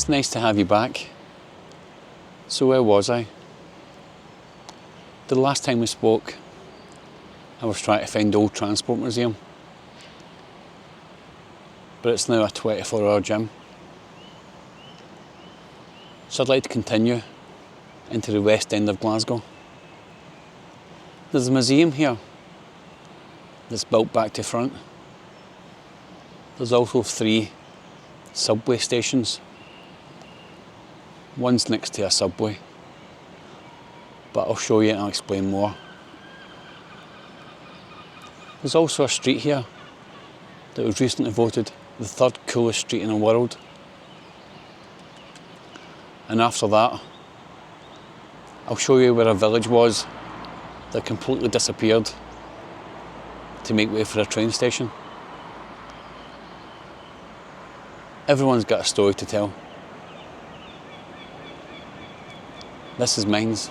It's nice to have you back. So where was I? The last time we spoke, I was trying to find the old transport museum. But it's now a 24-hour gym. So I'd like to continue into the West End of Glasgow. There's a museum here that's built back to front. There's also 3 subway stations. One's next to a subway, but I'll show you and I'll explain more. There's also a street here that was recently voted the 3rd coolest street in the world. And after that, I'll show you where a village was that completely disappeared to make way for a train station. Everyone's got a story to tell. This is mine's.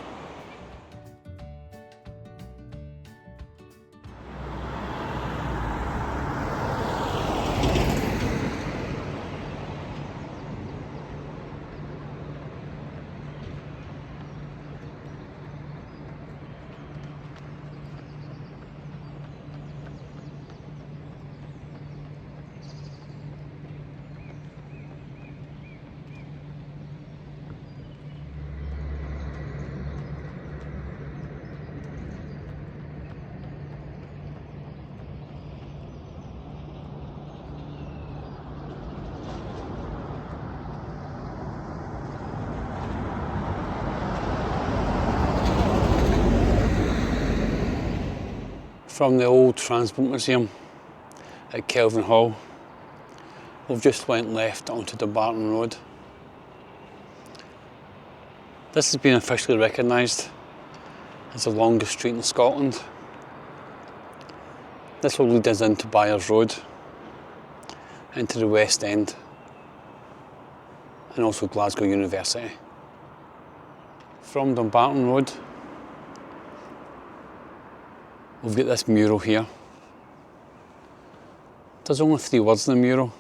From the old transport museum at Kelvin Hall, we've just went left onto the Byres Road. This has been officially recognised as the longest street in Scotland. This will lead us into Byres Road, into the West End, and also Glasgow University. From Dumbarton Road, we've got this mural here. There's only 3 words in the mural,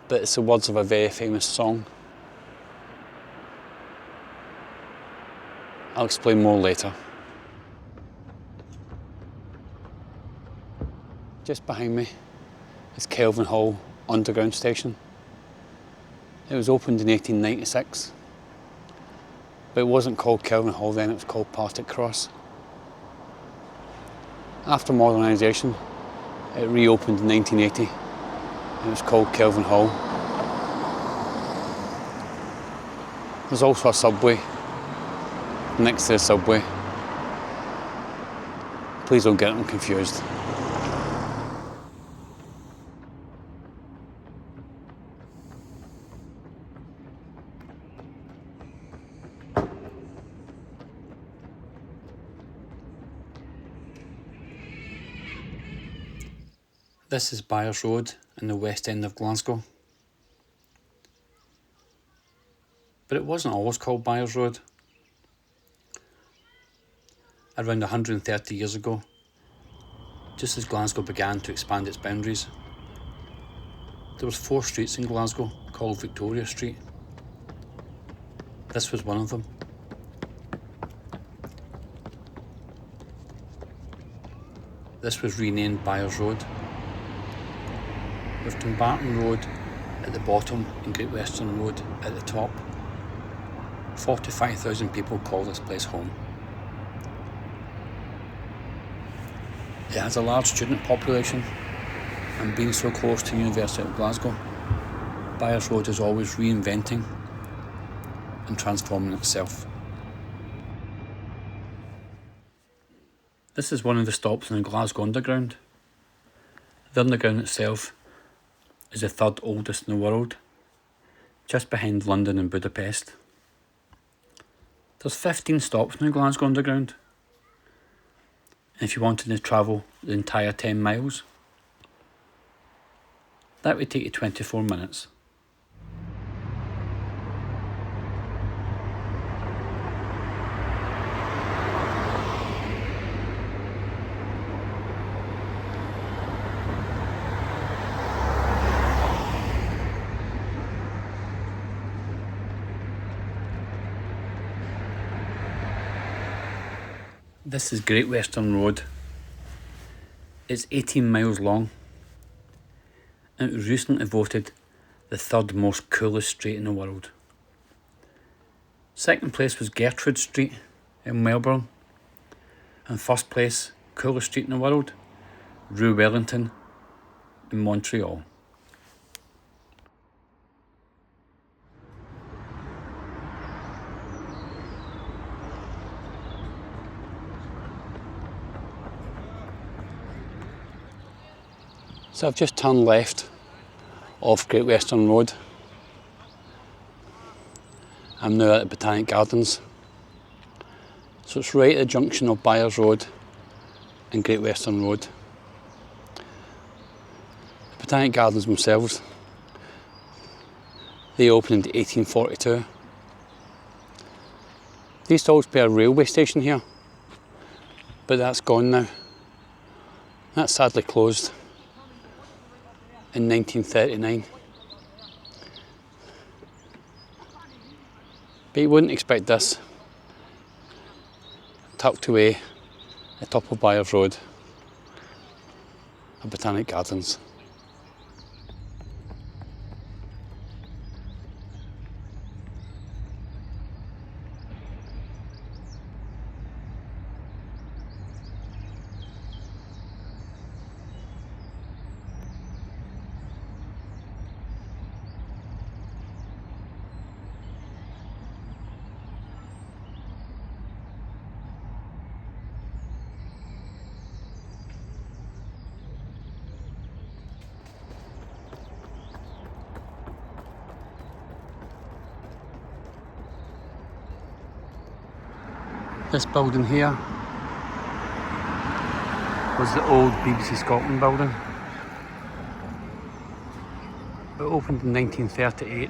but it's the words of a very famous song. I'll explain more later. Just behind me is Kelvin Hall underground station. It was opened in 1896, but it wasn't called Kelvin Hall then, it was called Partick Cross. After modernisation, it reopened in 1980 and it was called Kelvin Hall. There's also a subway next to the subway. Please don't get them confused. This is Byres Road in the West End of Glasgow. But it wasn't always called Byres Road. Around 130 years ago, just as Glasgow began to expand its boundaries, there was 4 streets in Glasgow called Victoria Street. This was one of them. This was renamed Byres Road, with Dumbarton Road at the bottom and Great Western Road at the top. 45,000 people call this place home. It has a large student population, and being so close to the University of Glasgow, Byres Road is always reinventing and transforming itself. This is one of the stops in the Glasgow Underground. The Underground itself is the 3rd oldest in the world, just behind London and Budapest. There's 15 stops in the Glasgow Underground, and if you wanted to travel the entire 10 miles, that would take you 24 minutes. This is Great Western Road. It's 18 miles long and it was recently voted the third most coolest street in the world. Second place was Gertrude Street in Melbourne, and first place, coolest street in the world, Rue Wellington in Montreal. So I've just turned left off Great Western Road. I'm now at the Botanic Gardens. So it's right at the junction of Byres Road and Great Western Road. The Botanic Gardens themselves, they opened in 1842. There used to always be a railway station here, but that's gone now. That's sadly closed in 1939. But you wouldn't expect this tucked away at the top of Byres Road, at Botanic Gardens. This building here was the old BBC Scotland building. It opened in 1938,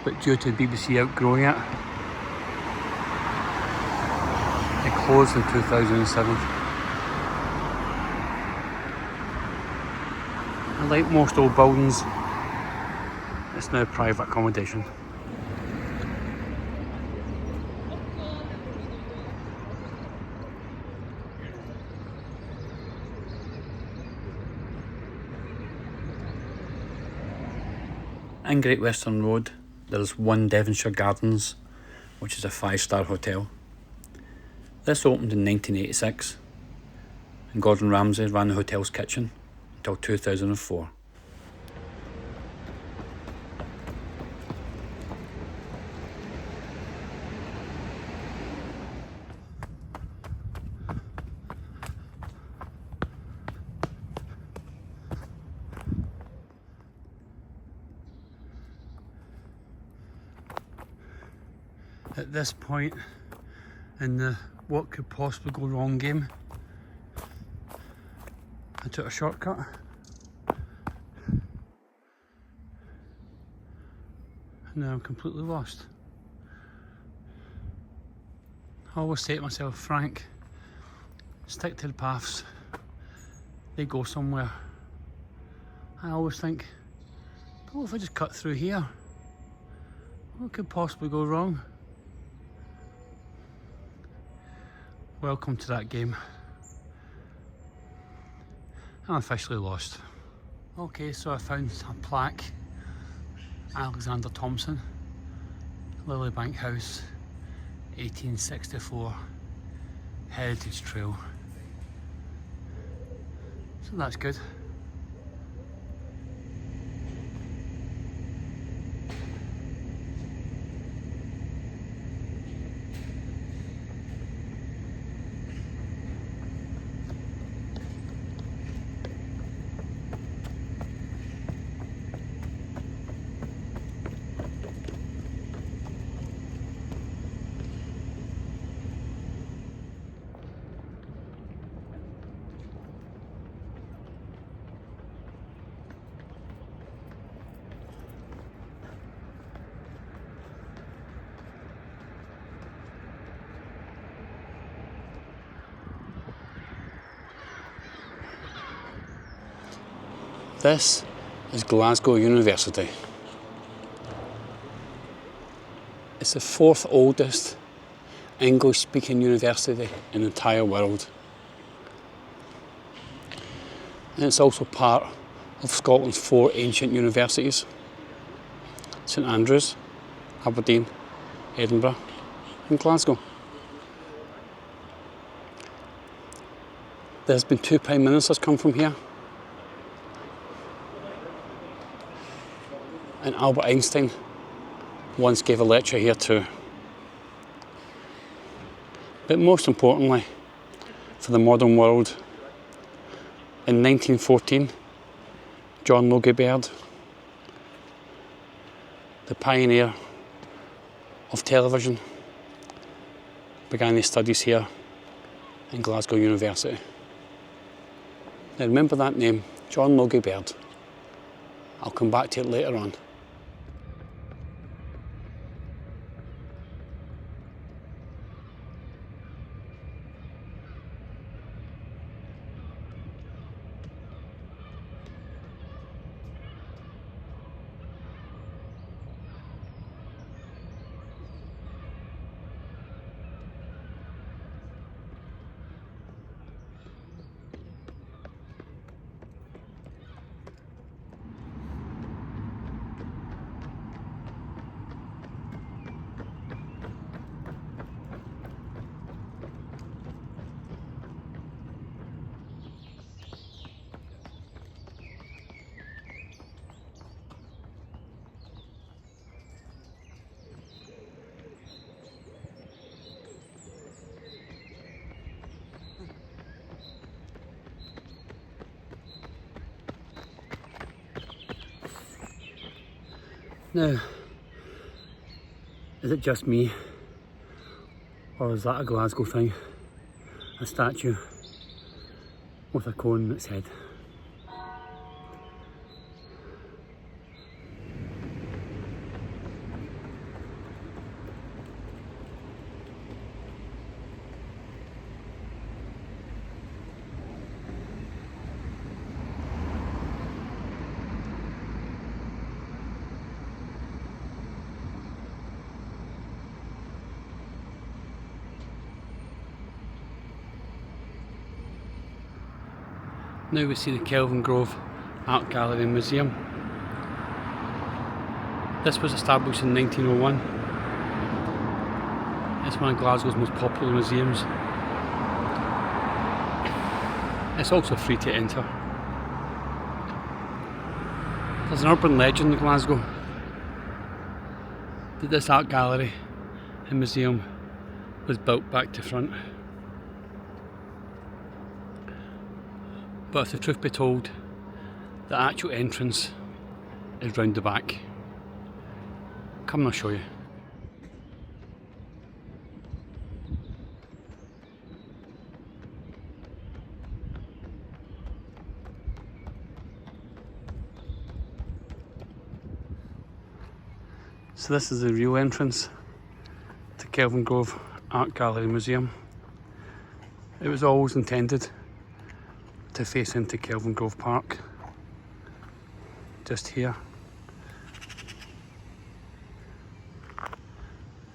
but due to BBC outgrowing it, it closed in 2007. And like most old buildings, it's now private accommodation. In Great Western Road, there's one Devonshire Gardens, which is a 5-star hotel. This opened in 1986, and Gordon Ramsay ran the hotel's kitchen until 2004. At this point in the what could possibly go wrong game, I took a shortcut. And now I'm completely lost. I always say to myself, Frank, stick to the paths, they go somewhere. I always think, but what if I just cut through here? What could possibly go wrong? Welcome to that game. I'm officially lost. Okay, so I found a plaque. Alexander Thomson, Lilybank House, 1864, Heritage Trail. So that's good. This is Glasgow University. It's the fourth oldest English-speaking university in the entire world. And it's also part of Scotland's 4 ancient universities: St Andrews, Aberdeen, Edinburgh and Glasgow. There's been 2 Prime Ministers come from here. And Albert Einstein once gave a lecture here too. But most importantly, for the modern world, in 1914, John Logie Baird, the pioneer of television, began his studies here in Glasgow University. Now remember that name, John Logie Baird. I'll come back to it later on. Now, is it just me, or is that a Glasgow thing? A statue with a cone in its head. Now we see the Kelvingrove Art Gallery and Museum. This was established in 1901. It's one of Glasgow's most popular museums. It's also free to enter. There's an urban legend in Glasgow that this art gallery and museum was built back to front. But if the truth be told, the actual entrance is round the back. Come and I'll show you. So this is the real entrance to Kelvingrove Art Gallery Museum. It was always intended to face into Kelvingrove Park, just here.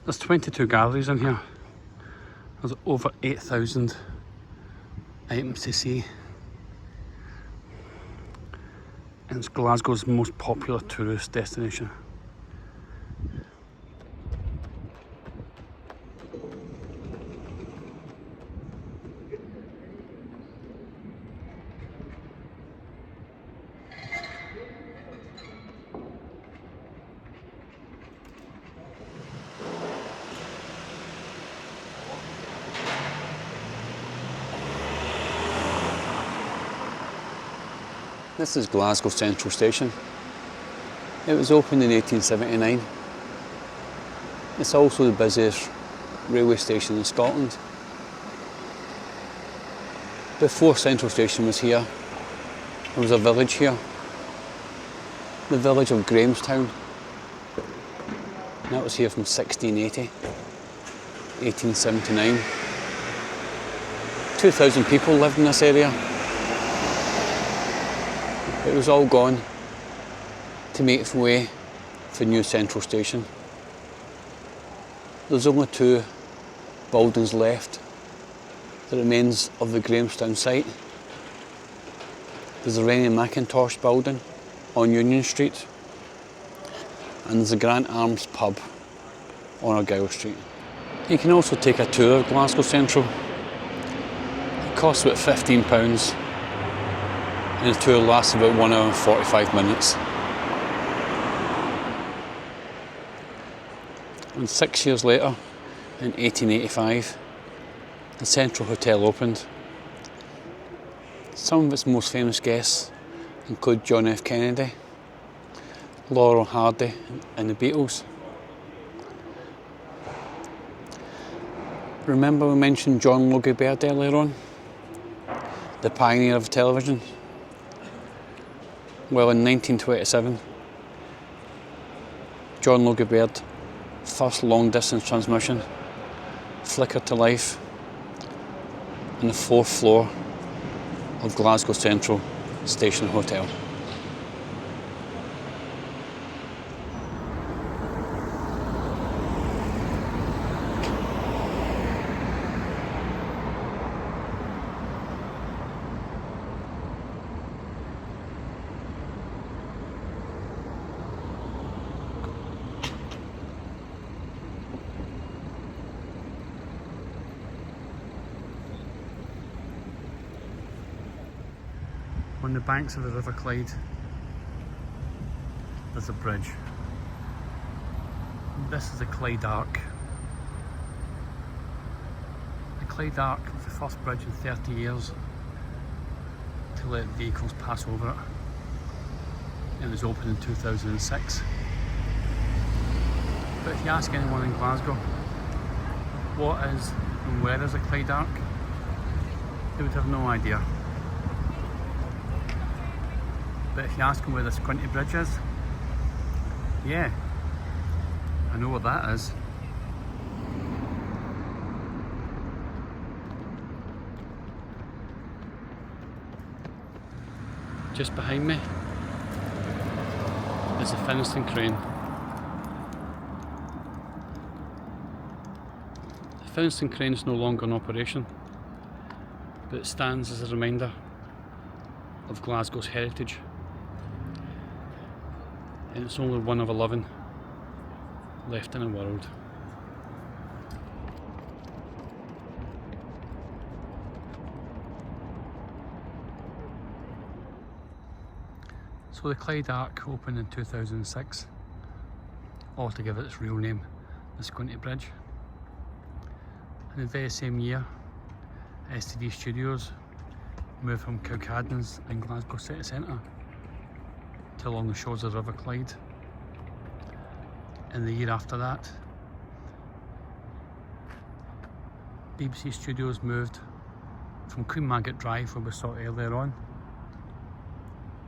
There's 22 galleries in here. There's over 8,000 items to see. And it's Glasgow's most popular tourist destination. This is Glasgow Central Station. It was opened in 1879. It's also the busiest railway station in Scotland. Before Central Station was here, there was a village here, the village of Grahamstown. That was here from 1680, 1879. 2,000 people lived in this area. It was all gone to make way for new Central Station. There's only 2 buildings left, the remains of the Grahamstown site. There's the Rennie Mackintosh building on Union Street, and there's the Grant Arms pub on Argyle Street. You can also take a tour of Glasgow Central. It costs about £15 and the tour lasts about 1 hour and 45 minutes. And 6 years later, in 1885, the Central Hotel opened. Some of its most famous guests include John F. Kennedy, Laurel Hardy and the Beatles. Remember we mentioned John Logie Baird earlier on? The pioneer of television? Well, in 1927, John Logie Baird, first long distance transmission, flickered to life on the 4th floor of Glasgow Central Station Hotel. On the banks of the River Clyde, there's a bridge. This is the Clyde Arc. The Clyde Arc was the first bridge in 30 years to let vehicles pass over it. It was opened in 2006. But if you ask anyone in Glasgow what is and where is the Clyde Arc, they would have no idea. But if you ask them where the Squinty Bridge is, yeah, I know what that is. Just behind me is the Finnieston Crane. The Finnieston Crane is no longer in operation, but it stands as a reminder of Glasgow's heritage. And it's only one of 11 left in the world. So the Clyde Arc opened in 2006, or to give it its real name, the Squinty Bridge. In the very same year, STV Studios moved from Cowcaddens in Glasgow city centre to along the shores of the River Clyde. In the year after that, BBC Studios moved from Queen Margaret Drive, where we saw earlier on,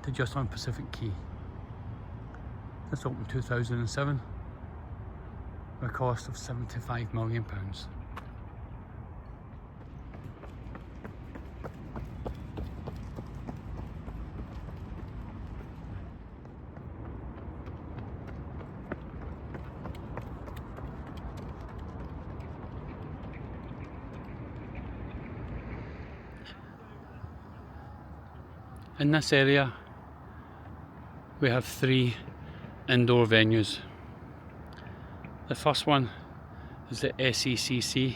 to just on Pacific Quay. This opened in 2007 with a cost of £75 million. In this area we have 3 indoor venues. The first one is the SECC,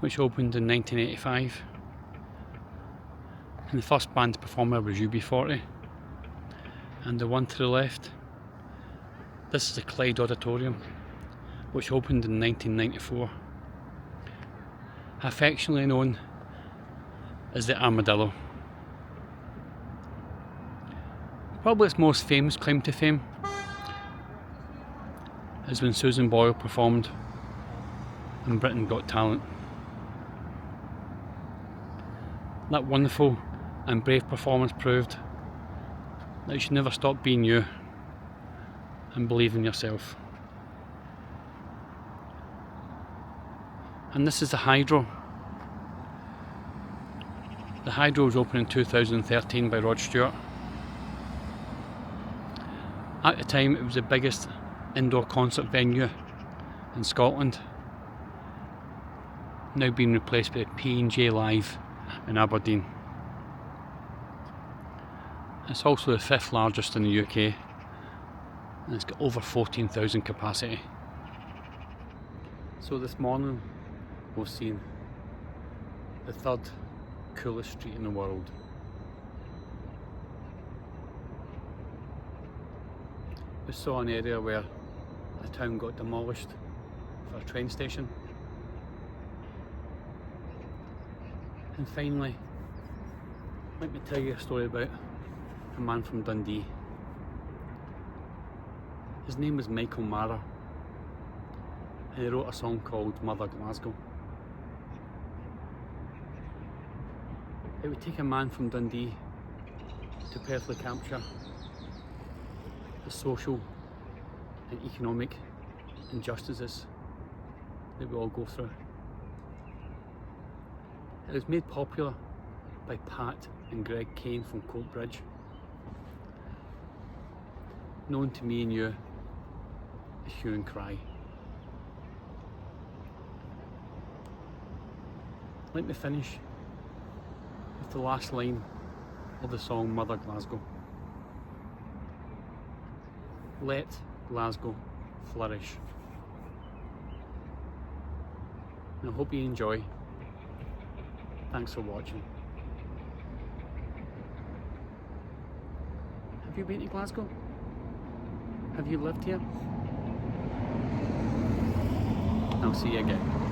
which opened in 1985, and the first band performer was UB40. And the one to the left, this is the Clyde Auditorium, which opened in 1994, affectionately known as the Armadillo. Probably its most famous claim to fame is when Susan Boyle performed in Britain Got Talent. That wonderful and brave performance proved that you should never stop being you and believe in yourself. And this is the Hydro. The Hydro was opened in 2013 by Rod Stewart. At the time, it was the biggest indoor concert venue in Scotland. now being replaced by P&J Live in Aberdeen. It's also the 5th largest in the UK, and it's got over 14,000 capacity. So this morning we've seen the 3rd coolest street in the world. We saw an area where the town got demolished for a train station. And finally, let me tell you a story about a man from Dundee. His name was Michael Mara, and he wrote a song called Mother Glasgow. It would take a man from Dundee to perfectly capture the social and economic injustices that we all go through. It was made popular by Pat and Greg Kane from Coatbridge, known to me and you as Hue and Cry. Let me finish with the last line of the song Mother Glasgow. Let Glasgow flourish. And I hope you enjoy. Thanks for watching. Have you been to Glasgow? Have you lived here? I'll see you again.